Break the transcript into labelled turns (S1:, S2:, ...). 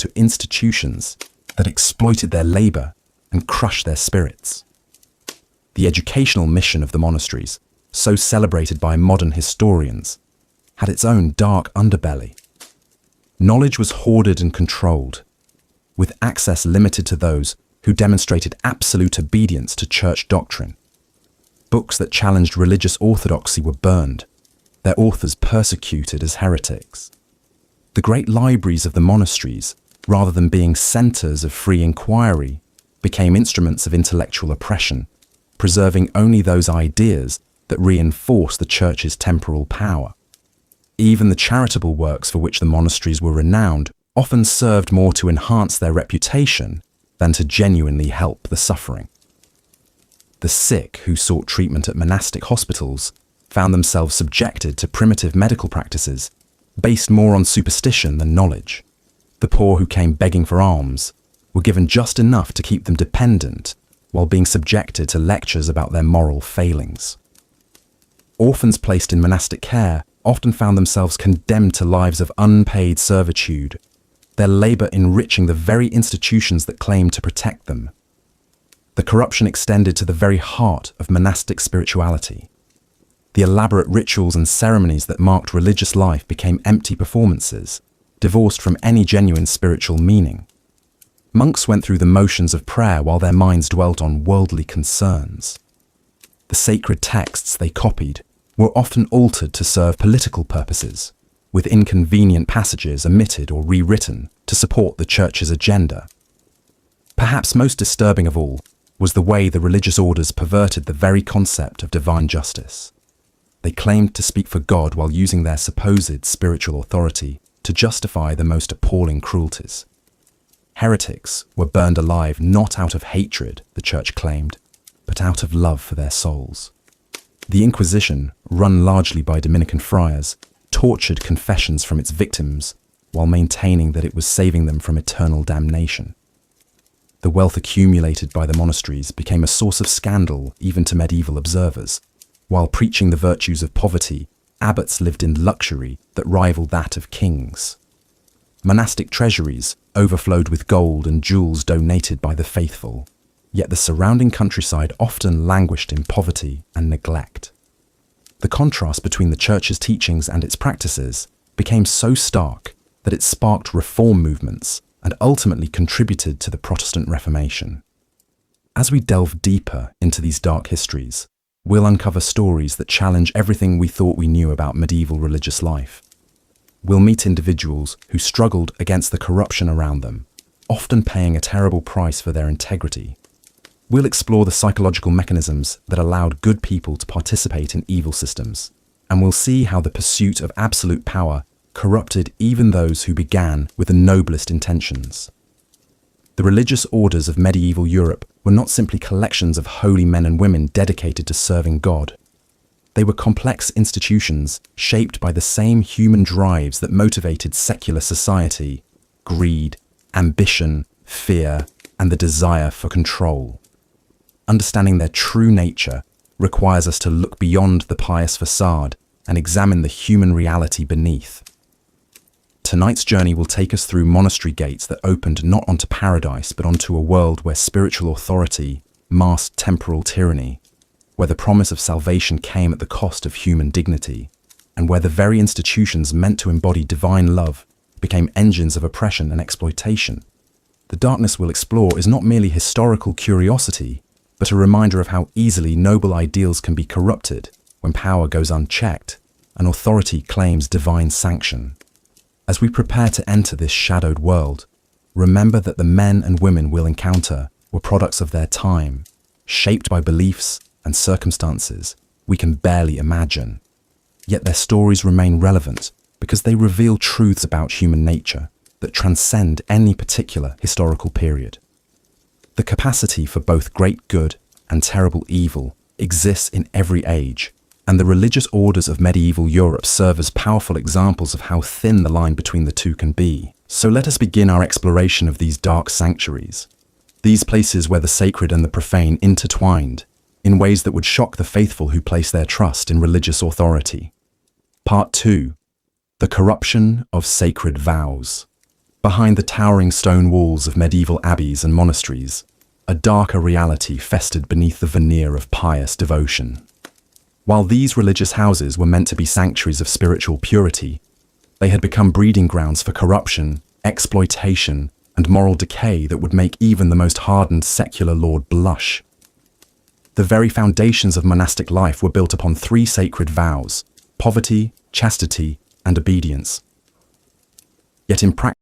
S1: to institutions that exploited their labor and crushed their spirits. The educational mission of the monasteries, so celebrated by modern historians, had its own dark underbelly. Knowledge was hoarded and controlled, with access limited to those who demonstrated absolute obedience to church doctrine. Books that challenged religious orthodoxy were burned, their authors persecuted as heretics. The great libraries of the monasteries, rather than being centers of free inquiry, became instruments of intellectual oppression, preserving only those ideas that reinforced the church's temporal power. Even the charitable works for which the monasteries were renowned often served more to enhance their reputation than to genuinely help the suffering. The sick who sought treatment at monastic hospitals found themselves subjected to primitive medical practices based more on superstition than knowledge. The poor who came begging for alms were given just enough to keep them dependent while being subjected to lectures about their moral failings. Orphans placed in monastic care often found themselves condemned to lives of unpaid servitude, their labor enriching the very institutions that claimed to protect them. The corruption extended to the very heart of monastic spirituality. The elaborate rituals and ceremonies that marked religious life became empty performances, divorced from any genuine spiritual meaning. Monks went through the motions of prayer while their minds dwelt on worldly concerns. The sacred texts they copied were often altered to serve political purposes, with inconvenient passages omitted or rewritten to support the church's agenda. Perhaps most disturbing of all was the way the religious orders perverted the very concept of divine justice. They claimed to speak for God while using their supposed spiritual authority to justify the most appalling cruelties. Heretics were burned alive not out of hatred, the church claimed, but out of love for their souls. The Inquisition, run largely by Dominican friars, tortured confessions from its victims while maintaining that it was saving them from eternal damnation. The wealth accumulated by the monasteries became a source of scandal even to medieval observers. While preaching the virtues of poverty, abbots lived in luxury that rivaled that of kings. Monastic treasuries overflowed with gold and jewels donated by the faithful, yet the surrounding countryside often languished in poverty and neglect. The contrast between the church's teachings and its practices became so stark that it sparked reform movements and ultimately contributed to the Protestant Reformation. As we delve deeper into these dark histories, we'll uncover stories that challenge everything we thought we knew about medieval religious life. We'll meet individuals who struggled against the corruption around them, often paying a terrible price for their integrity. We'll explore the psychological mechanisms that allowed good people to participate in evil systems, and we'll see how the pursuit of absolute power corrupted even those who began with the noblest intentions. The religious orders of medieval Europe were not simply collections of holy men and women dedicated to serving God. They were complex institutions shaped by the same human drives that motivated secular society: greed, ambition, fear, and the desire for control. Understanding their true nature requires us to look beyond the pious facade and examine the human reality beneath. Tonight's journey will take us through monastery gates that opened not onto paradise but onto a world where spiritual authority masked temporal tyranny, where the promise of salvation came at the cost of human dignity, and where the very institutions meant to embody divine love became engines of oppression and exploitation. The darkness we'll explore is not merely historical curiosity, but a reminder of how easily noble ideals can be corrupted when power goes unchecked and authority claims divine sanction. As we prepare to enter this shadowed world, remember that the men and women we'll encounter were products of their time, shaped by beliefs and circumstances we can barely imagine. Yet their stories remain relevant because they reveal truths about human nature that transcend any particular historical period. The capacity for both great good and terrible evil exists in every age, and the religious orders of medieval Europe serve as powerful examples of how thin the line between the two can be. So let us begin our exploration of these dark sanctuaries, these places where the sacred and the profane intertwined in ways that would shock the faithful who place their trust in religious authority. Part 2. The Corruption of Sacred Vows. Behind the towering stone walls of medieval abbeys and monasteries, a darker reality festered beneath the veneer of pious devotion. While these religious houses were meant to be sanctuaries of spiritual purity, they had become breeding grounds for corruption, exploitation, and moral decay that would make even the most hardened secular lord blush. The very foundations of monastic life were built upon three sacred vows: poverty, chastity, and obedience. Yet in practice,